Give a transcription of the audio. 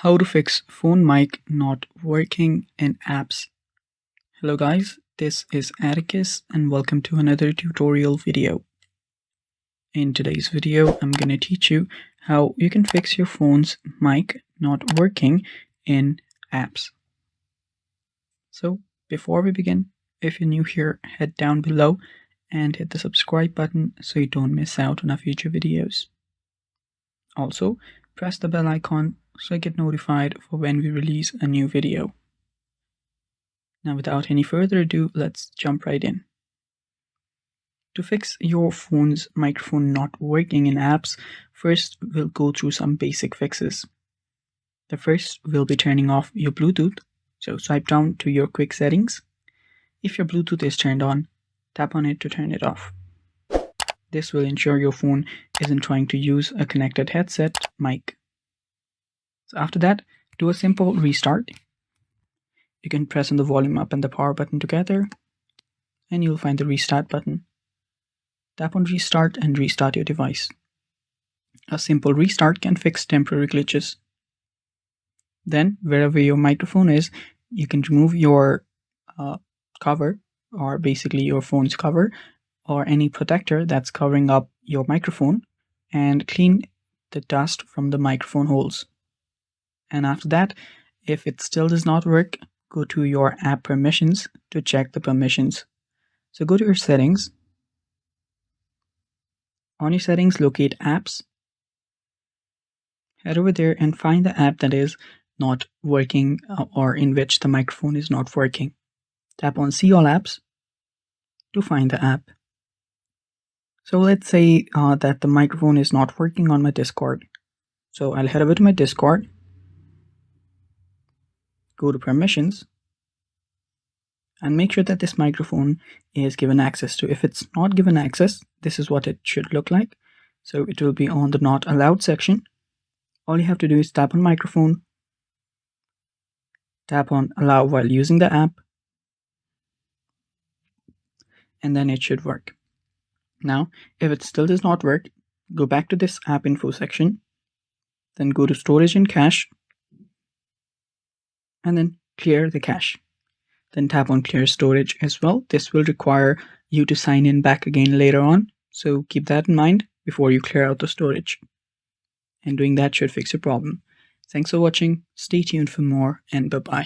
How to fix phone mic not working in apps. Hello guys, this is Atticus and welcome to another tutorial video. In today's video, I'm going to teach you how you can fix your phone's mic not working in apps. So before we begin, if you're new here, head down below and hit the subscribe button so you don't miss out on our future videos. Also, press the bell icon so you get notified for when we release a new video. Now without any further ado, let's jump right in. To fix your phone's microphone not working in apps, first we'll go through some basic fixes. The first will be turning off your Bluetooth. So swipe down to your quick settings. If your Bluetooth is turned on, tap on it to turn it off. This will ensure your phone isn't trying to use a connected headset mic. So after that, do a simple restart. You can press on the volume up and the power button together, and you'll find the restart button. Tap on restart and restart your device. A simple restart can fix temporary glitches. Then, wherever your microphone is, you can remove your cover, or basically your phone's cover, or any protector that's covering up your microphone, and clean the dust from the microphone holes. And after that, if it still does not work, go to your app permissions to check the permissions. So go to your settings. On your settings, locate apps. Head over there and find the app that is not working or in which the microphone is not working. Tap on See All Apps to find the app. So let's say that the microphone is not working on my Discord. So I'll head over to my Discord. Go to permissions and make sure that this microphone is given access to. If it's not given access, this is what it should look like. So it will be on the not allowed section. All you have to do is tap on microphone, tap on allow while using the app, and then it should work. Now, if it still does not work, go back to this app info section, then go to storage and cache, and then clear the cache. Then tap on clear storage as well. This will require you to sign in back again later on. So keep that in mind before you clear out the storage. And doing that should fix your problem. Thanks for watching. Stay tuned for more, and bye-bye.